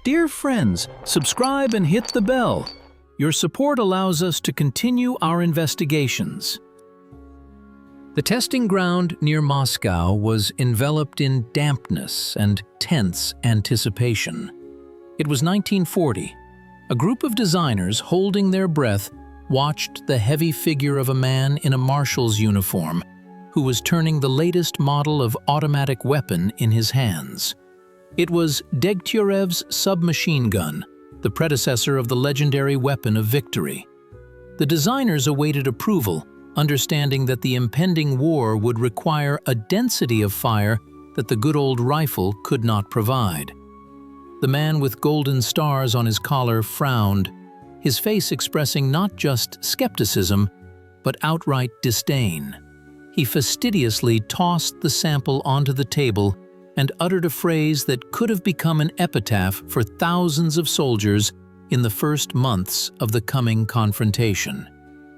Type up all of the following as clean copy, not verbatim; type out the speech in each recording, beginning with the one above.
Dear friends, subscribe and hit the bell. Your support allows us to continue our investigations. The testing ground near Moscow was enveloped in dampness and tense anticipation. It was 1940. A group of designers, holding their breath, watched the heavy figure of a man in a marshal's uniform who was turning the latest model of automatic weapon in his hands. It was Degtyarev's submachine gun, the predecessor of the legendary weapon of victory. The designers awaited approval, understanding that the impending war would require a density of fire that the good old rifle could not provide. The man with golden stars on his collar frowned, his face expressing not just skepticism, but outright disdain. He fastidiously tossed the sample onto the table and uttered a phrase that could have become an epitaph for thousands of soldiers in the first months of the coming confrontation.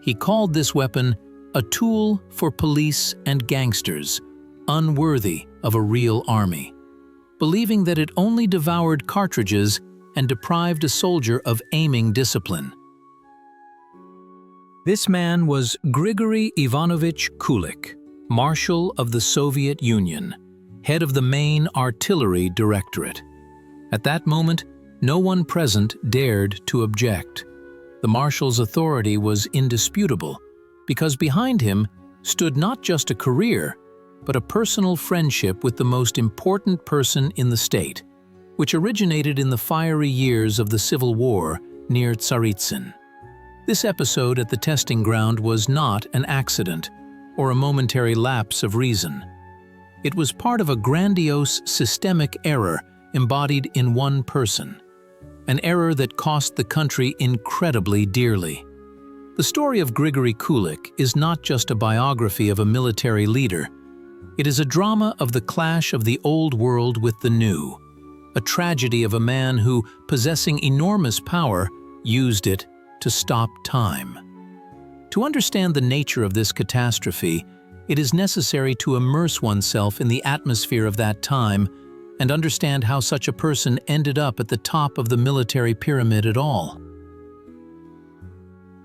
He called this weapon a tool for police and gangsters, unworthy of a real army, believing that it only devoured cartridges and deprived a soldier of aiming discipline. This man was Grigory Ivanovich Kulik, Marshal of the Soviet Union, head of the main artillery directorate. At that moment, no one present dared to object. The marshal's authority was indisputable, because behind him stood not just a career, but a personal friendship with the most important person in the state, which originated in the fiery years of the Civil War near Tsaritsyn. This episode at the testing ground was not an accident or a momentary lapse of reason. It was part of a grandiose systemic error embodied in one person, an error that cost the country incredibly dearly. The story of Grigory Kulik is not just a biography of a military leader. It is a drama of the clash of the old world with the new, a tragedy of a man who, possessing enormous power, used it to stop time. To understand the nature of this catastrophe, it is necessary to immerse oneself in the atmosphere of that time and understand how such a person ended up at the top of the military pyramid at all.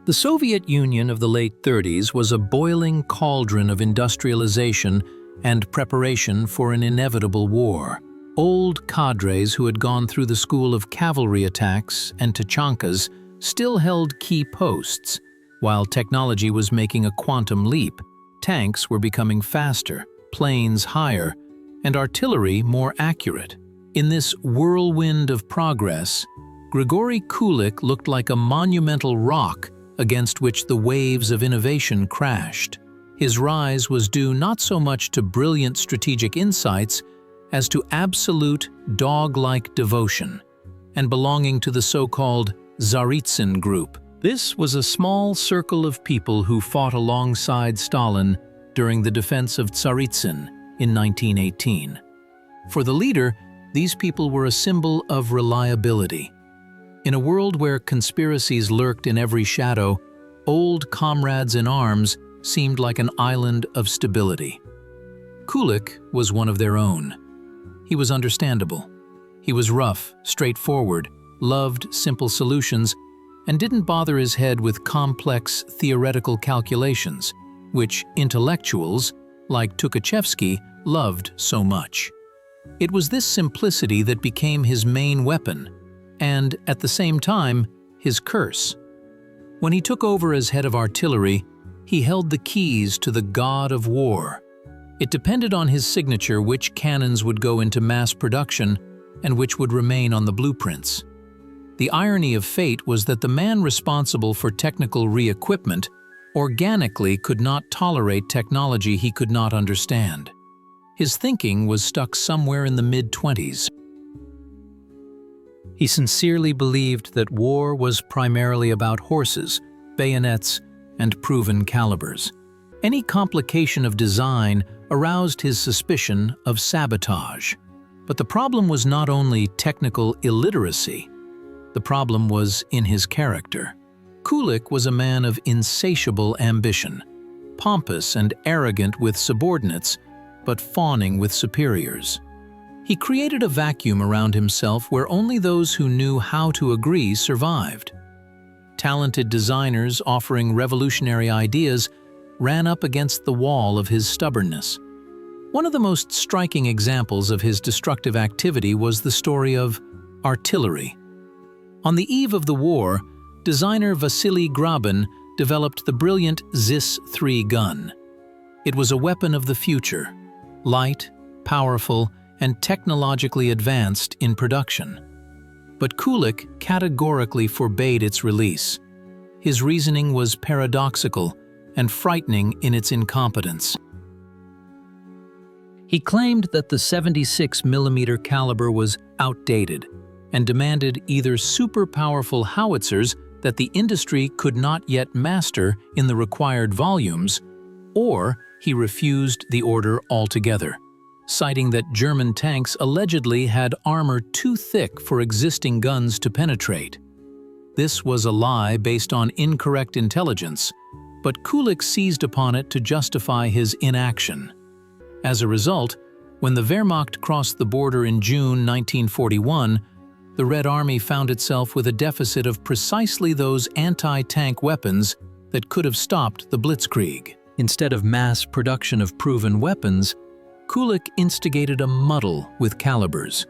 The Soviet Union of the late 30s was a boiling cauldron of industrialization and preparation for an inevitable war. Old cadres who had gone through the school of cavalry attacks and tachankas still held key posts, while technology was making a quantum leap. Tanks were becoming faster, planes higher, and artillery more accurate. In this whirlwind of progress, Grigory Kulik looked like a monumental rock against which the waves of innovation crashed. His rise was due not so much to brilliant strategic insights as to absolute dog-like devotion, and belonging to the so-called Tsaritsyn group. This was a small circle of people who fought alongside Stalin during the defense of Tsaritsyn in 1918. For the leader, these people were a symbol of reliability. In a world where conspiracies lurked in every shadow, old comrades in arms seemed like an island of stability. Kulik was one of their own. He was understandable. He was rough, straightforward, loved simple solutions, and didn't bother his head with complex theoretical calculations, which intellectuals, like Tukhachevsky, loved so much. It was this simplicity that became his main weapon, and, at the same time, his curse. When he took over as head of artillery, he held the keys to the god of war. It depended on his signature which cannons would go into mass production and which would remain on the blueprints. The irony of fate was that the man responsible for technical re-equipment organically could not tolerate technology he could not understand. His thinking was stuck somewhere in the mid-20s. He sincerely believed that war was primarily about horses, bayonets, and proven calibers. Any complication of design aroused his suspicion of sabotage. But the problem was not only technical illiteracy. The problem was in his character. Kulik was a man of insatiable ambition, pompous and arrogant with subordinates, but fawning with superiors. He created a vacuum around himself where only those who knew how to agree survived. Talented designers offering revolutionary ideas ran up against the wall of his stubbornness. One of the most striking examples of his destructive activity was the story of artillery. On the eve of the war, designer Vasily Grabin developed the brilliant ZIS-3 gun. It was a weapon of the future, light, powerful, and technologically advanced in production. But Kulik categorically forbade its release. His reasoning was paradoxical and frightening in its incompetence. He claimed that the 76mm caliber was outdated and demanded either super-powerful howitzers that the industry could not yet master in the required volumes, or he refused the order altogether, citing that German tanks allegedly had armor too thick for existing guns to penetrate. This was a lie based on incorrect intelligence, but Kulik seized upon it to justify his inaction. As a result, when the Wehrmacht crossed the border in June 1941, the Red Army found itself with a deficit of precisely those anti-tank weapons that could have stopped the Blitzkrieg. Instead of mass production of proven weapons, Kulik instigated a muddle with calibers.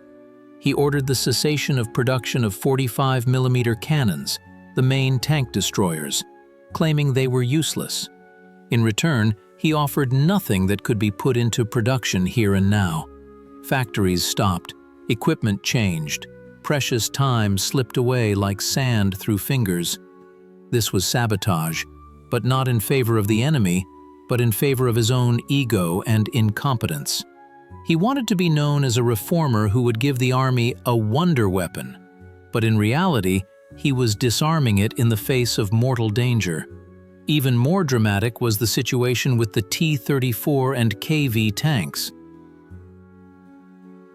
He ordered the cessation of production of 45mm cannons, the main tank destroyers, claiming they were useless. In return, he offered nothing that could be put into production here and now. Factories stopped, equipment changed, precious time slipped away like sand through fingers. This was sabotage, but not in favor of the enemy, but in favor of his own ego and incompetence. He wanted to be known as a reformer who would give the army a wonder weapon, but in reality, he was disarming it in the face of mortal danger. Even more dramatic was the situation with the T-34 and KV tanks.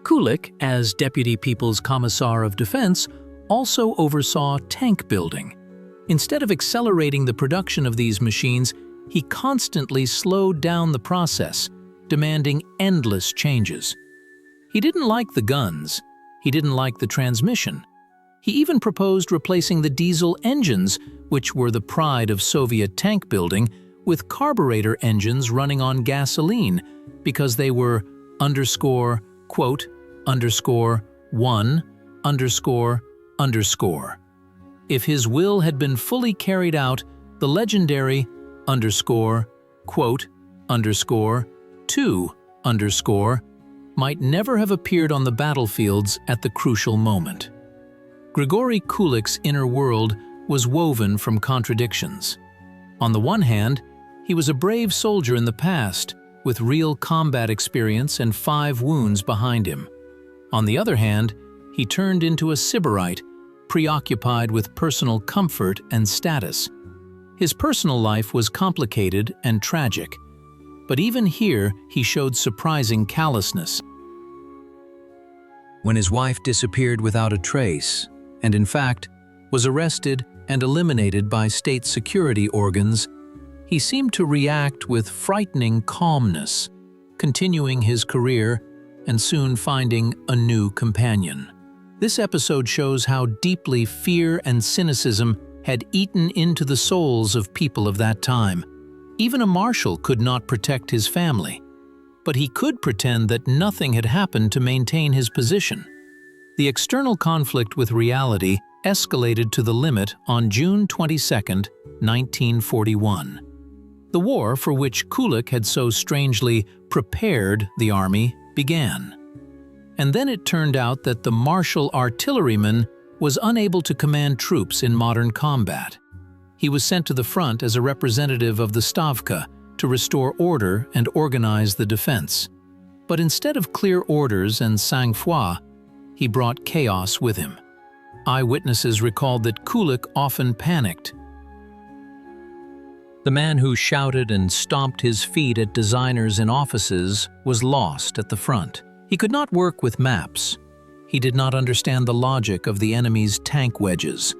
Kulik, as Deputy People's Commissar of Defense, also oversaw tank building. Instead of accelerating the production of these machines, he constantly slowed down the process, demanding endless changes. He didn't like the guns. He didn't like the transmission. He even proposed replacing the diesel engines, which were the pride of Soviet tank building, with carburetor engines running on gasoline because they were quote, _1, __. If his will had been fully carried out, the legendary quote, _2, might never have appeared on the battlefields at the crucial moment. Grigory Kulik's inner world was woven from contradictions. On the one hand, he was a brave soldier in the past, with real combat experience and 5 wounds behind him. On the other hand, he turned into a sybarite, preoccupied with personal comfort and status. His personal life was complicated and tragic, but even here he showed surprising callousness. When his wife disappeared without a trace, and in fact was arrested and eliminated by state security organs, he seemed to react with frightening calmness, continuing his career and soon finding a new companion. This episode shows how deeply fear and cynicism had eaten into the souls of people of that time. Even a marshal could not protect his family, but he could pretend that nothing had happened to maintain his position. The external conflict with reality escalated to the limit on June 22, 1941. The war for which Kulik had so strangely prepared the army began. And then it turned out that the martial artilleryman was unable to command troops in modern combat. He was sent to the front as a representative of the Stavka to restore order and organize the defense. But instead of clear orders and sang-froid, he brought chaos with him. Eyewitnesses recalled that Kulik often panicked. The man who shouted and stomped his feet at designers in offices was lost at the front. He could not work with maps. He did not understand the logic of the enemy's tank wedges.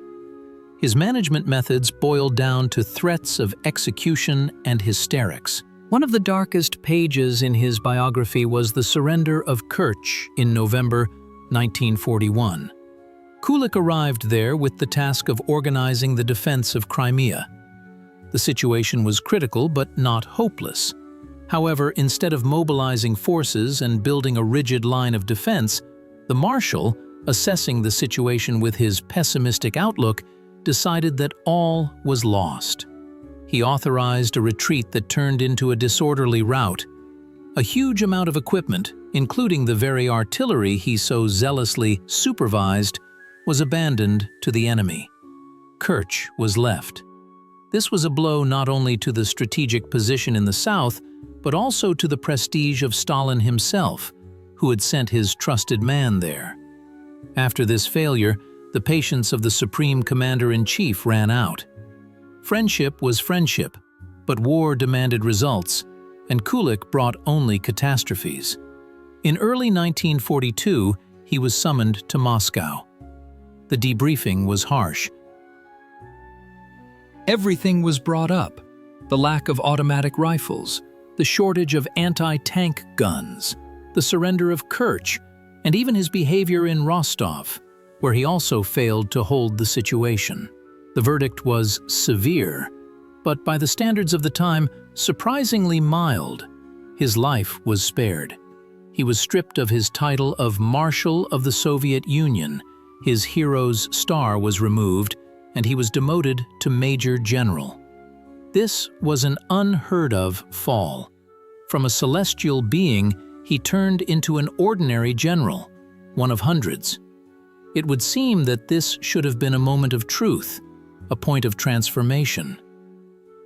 His management methods boiled down to threats of execution and hysterics. One of the darkest pages in his biography was the surrender of Kerch in November 1941. Kulik arrived there with the task of organizing the defense of Crimea. The situation was critical but not hopeless. However, instead of mobilizing forces and building a rigid line of defense, the Marshal, assessing the situation with his pessimistic outlook, decided that all was lost. He authorized a retreat that turned into a disorderly rout. A huge amount of equipment, including the very artillery he so zealously supervised, was abandoned to the enemy. Kerch was left. This was a blow not only to the strategic position in the south, but also to the prestige of Stalin himself, who had sent his trusted man there. After this failure, the patience of the Supreme Commander-in-Chief ran out. Friendship was friendship, but war demanded results, and Kulik brought only catastrophes. In early 1942, he was summoned to Moscow. The debriefing was harsh. Everything was brought up: the lack of automatic rifles, the shortage of anti-tank guns, the surrender of Kerch, and even his behavior in Rostov, where he also failed to hold the situation. The verdict was severe, but by the standards of the time, surprisingly mild. His life was spared. He was stripped of his title of Marshal of the Soviet Union, his hero's star was removed, and he was demoted to Major General. This was an unheard-of fall. From a celestial being, he turned into an ordinary general, one of hundreds. It would seem that this should have been a moment of truth, a point of transformation.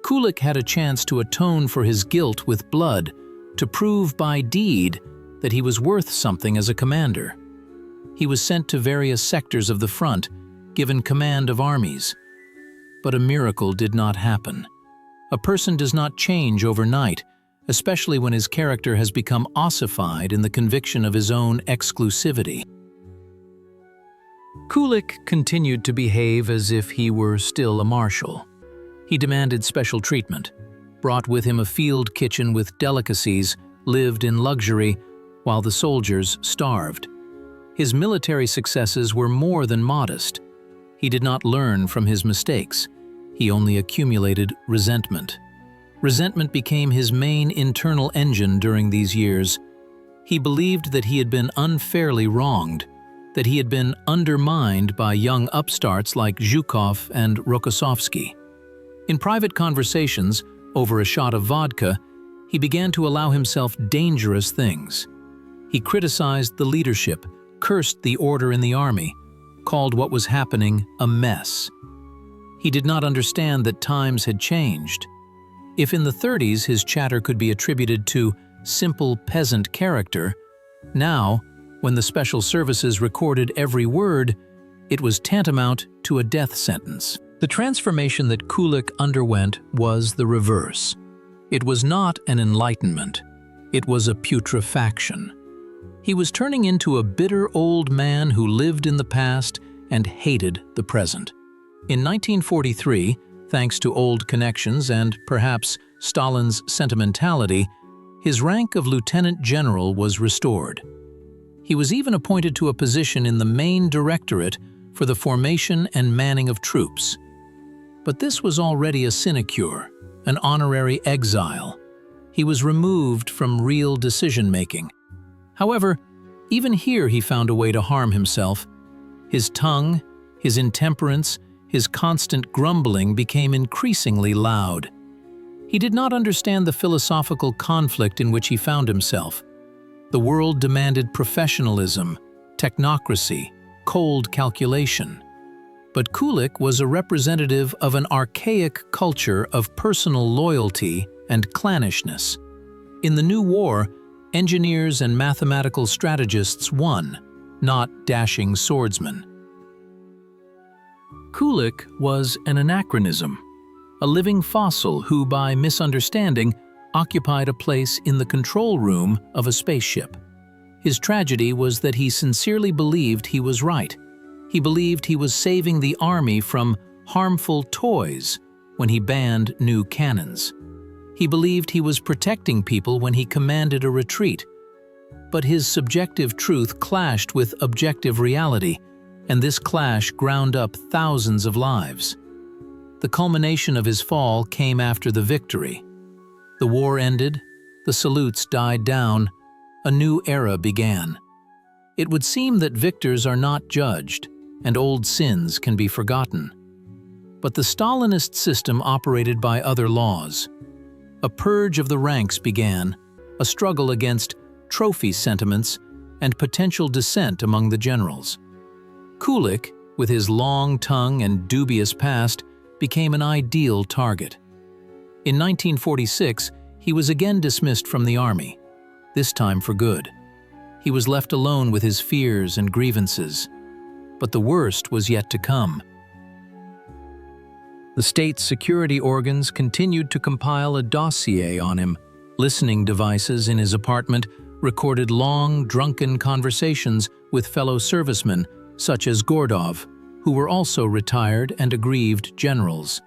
Kulik had a chance to atone for his guilt with blood, to prove by deed that he was worth something as a commander. He was sent to various sectors of the front, given command of armies. But a miracle did not happen. A person does not change overnight, especially when his character has become ossified in the conviction of his own exclusivity. Kulik continued to behave as if he were still a marshal. He demanded special treatment, brought with him a field kitchen with delicacies, lived in luxury, while the soldiers starved. His military successes were more than modest. He did not learn from his mistakes. He only accumulated resentment. Resentment became his main internal engine during these years. He believed that he had been unfairly wronged, that he had been undermined by young upstarts like Zhukov and Rokossovsky. In private conversations, over a shot of vodka, he began to allow himself dangerous things. He criticized the leadership, cursed the order in the army, called what was happening a mess. He did not understand that times had changed. If in the 30s his chatter could be attributed to simple peasant character, now, when the special services recorded every word, it was tantamount to a death sentence. The transformation that Kulik underwent was the reverse. It was not an enlightenment. It was a putrefaction. He was turning into a bitter old man who lived in the past and hated the present. In 1943, thanks to old connections and perhaps Stalin's sentimentality, his rank of lieutenant general was restored. He was even appointed to a position in the main directorate for the formation and manning of troops. But this was already a sinecure, an honorary exile. He was removed from real decision-making. However, even here he found a way to harm himself. His tongue, his intemperance, his constant grumbling became increasingly loud. He did not understand the philosophical conflict in which he found himself. The world demanded professionalism, technocracy, cold calculation. But Kulik was a representative of an archaic culture of personal loyalty and clannishness. In the new war, engineers and mathematical strategists won, not dashing swordsmen. Kulik was an anachronism, a living fossil who, by misunderstanding, occupied a place in the control room of a spaceship. His tragedy was that he sincerely believed he was right. He believed he was saving the army from harmful toys when he banned new cannons. He believed he was protecting people when he commanded a retreat. But his subjective truth clashed with objective reality, and this clash ground up thousands of lives. The culmination of his fall came after the victory. The war ended, the salutes died down, a new era began. It would seem that victors are not judged, and old sins can be forgotten. But the Stalinist system operated by other laws. A purge of the ranks began, a struggle against trophy sentiments and potential dissent among the generals. Kulik, with his long tongue and dubious past, became an ideal target. In 1946, he was again dismissed from the army, this time for good. He was left alone with his fears and grievances. But the worst was yet to come. The state's security organs continued to compile a dossier on him. Listening devices in his apartment recorded long, drunken conversations with fellow servicemen, such as Gordov, who were also retired and aggrieved generals.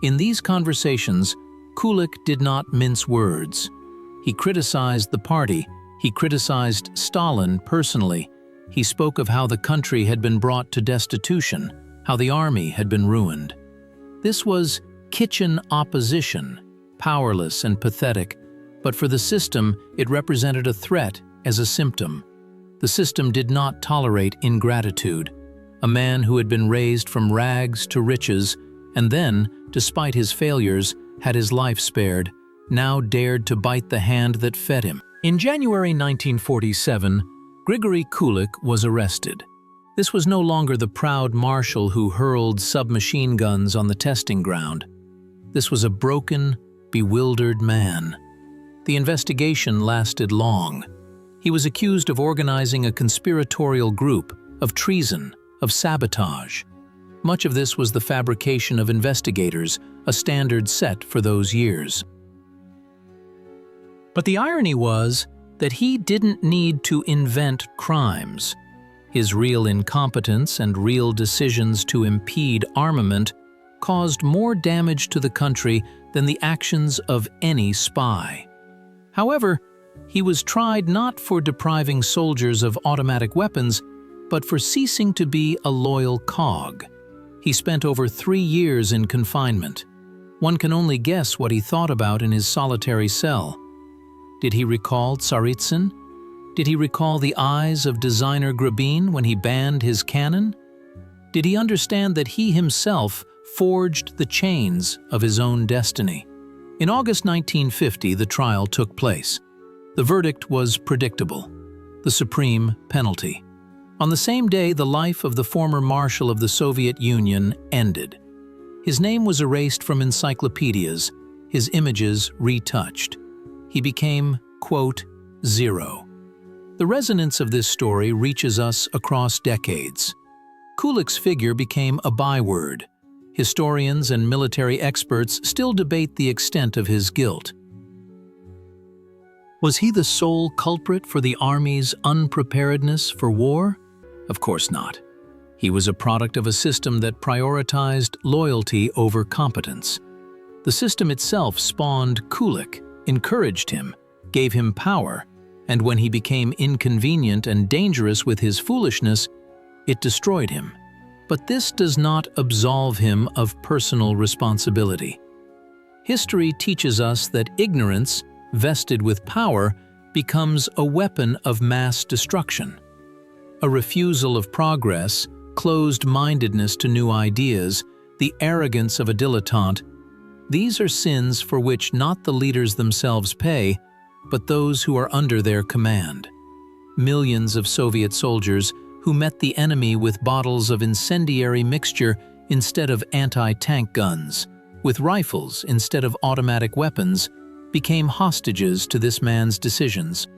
In these conversations, Kulik did not mince words. He criticized the party, he criticized Stalin personally. He spoke of how the country had been brought to destitution, how the army had been ruined. This was kitchen opposition, powerless and pathetic, but for the system it represented a threat as a symptom. The system did not tolerate ingratitude. A man who had been raised from rags to riches, and then, despite his failures, had his life spared, now dared to bite the hand that fed him. In January 1947, Grigory Kulik was arrested. This was no longer the proud marshal who hurled submachine guns on the testing ground. This was a broken, bewildered man. The investigation lasted long. He was accused of organizing a conspiratorial group, of treason, of sabotage. Much of this was the fabrication of investigators, a standard set for those years. But the irony was that he didn't need to invent crimes. His real incompetence and real decisions to impede armament caused more damage to the country than the actions of any spy. However, he was tried not for depriving soldiers of automatic weapons, but for ceasing to be a loyal cog. He spent over 3 years in confinement. One can only guess what he thought about in his solitary cell. Did he recall Tsaritsyn? Did he recall the eyes of designer Grabin when he banned his cannon? Did he understand that he himself forged the chains of his own destiny? In August 1950, the trial took place. The verdict was predictable: the supreme penalty. On the same day, the life of the former Marshal of the Soviet Union ended. His name was erased from encyclopedias, his images retouched. He became, quote, zero. The resonance of this story reaches us across decades. Kulik's figure became a byword. Historians and military experts still debate the extent of his guilt. Was he the sole culprit for the army's unpreparedness for war? Of course not. He was a product of a system that prioritized loyalty over competence. The system itself spawned Kulik, encouraged him, gave him power, and when he became inconvenient and dangerous with his foolishness, it destroyed him. But this does not absolve him of personal responsibility. History teaches us that ignorance, vested with power, becomes a weapon of mass destruction. A refusal of progress, closed-mindedness to new ideas, the arrogance of a dilettante, these are sins for which not the leaders themselves pay, but those who are under their command. Millions of Soviet soldiers who met the enemy with bottles of incendiary mixture instead of anti-tank guns, with rifles instead of automatic weapons, became hostages to this man's decisions.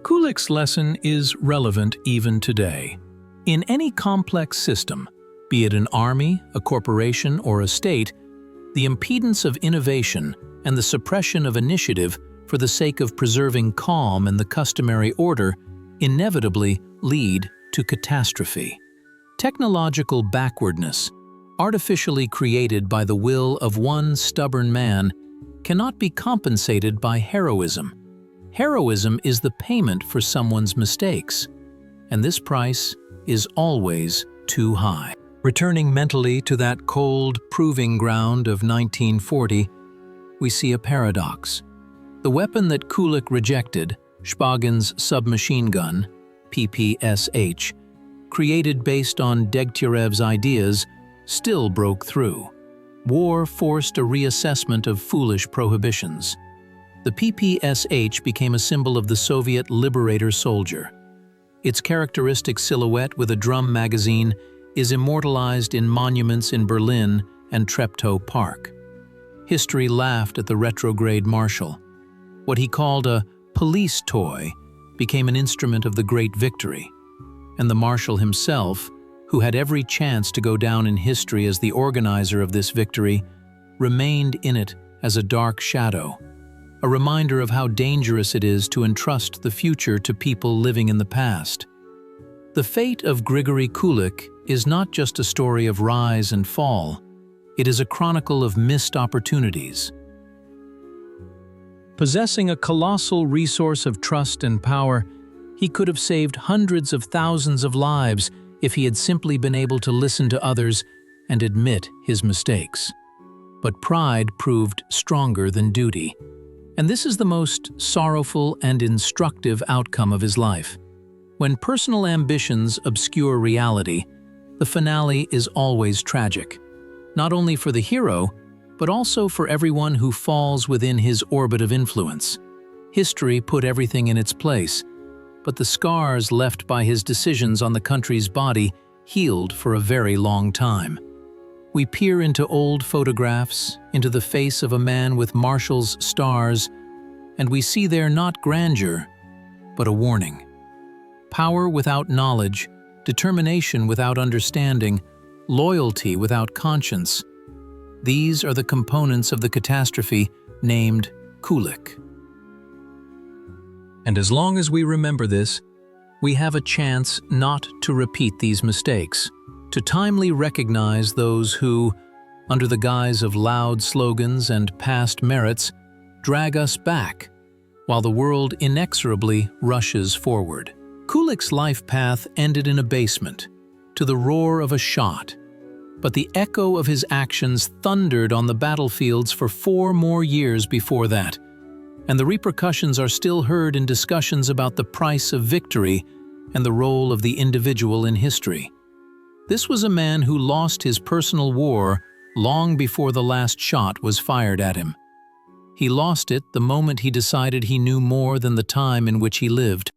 Kulik's lesson is relevant even today. In any complex system, be it an army, a corporation, or a state, the impedance of innovation and the suppression of initiative for the sake of preserving calm and the customary order inevitably lead to catastrophe. Technological backwardness, artificially created by the will of one stubborn man, cannot be compensated by heroism. Heroism is the payment for someone's mistakes, and this price is always too high. Returning mentally to that cold proving ground of 1940, we see a paradox. The weapon that Kulik rejected, Shpaghin's submachine gun, PPSH, created based on Degtярev's ideas, still broke through. War forced a reassessment of foolish prohibitions. The PPSH became a symbol of the Soviet liberator soldier. Its characteristic silhouette with a drum magazine is immortalized in monuments in Berlin and Treptow Park. History laughed at the retrograde Marshal. What he called a police toy became an instrument of the great victory. And the Marshal himself, who had every chance to go down in history as the organizer of this victory, remained in it as a dark shadow, a reminder of how dangerous it is to entrust the future to people living in the past. The fate of Grigory Kulik is not just a story of rise and fall, it is a chronicle of missed opportunities. Possessing a colossal resource of trust and power, he could have saved hundreds of thousands of lives if he had simply been able to listen to others and admit his mistakes. But pride proved stronger than duty, and this is the most sorrowful and instructive outcome of his life. When personal ambitions obscure reality, the finale is always tragic, not only for the hero, but also for everyone who falls within his orbit of influence. History put everything in its place, but the scars left by his decisions on the country's body healed for a very long time. We peer into old photographs, into the face of a man with Marshall's stars, and we see there not grandeur, but a warning. Power without knowledge, determination without understanding, loyalty without conscience. These are the components of the catastrophe named Kulik. And as long as we remember this, we have a chance not to repeat these mistakes, to timely recognize those who, under the guise of loud slogans and past merits, drag us back, while the world inexorably rushes forward. Kulik's life path ended in abasement, to the roar of a shot, but the echo of his actions thundered on the battlefields for 4 more years before that, and the repercussions are still heard in discussions about the price of victory and the role of the individual in history. This was a man who lost his personal war long before the last shot was fired at him. He lost it the moment he decided he knew more than the time in which he lived.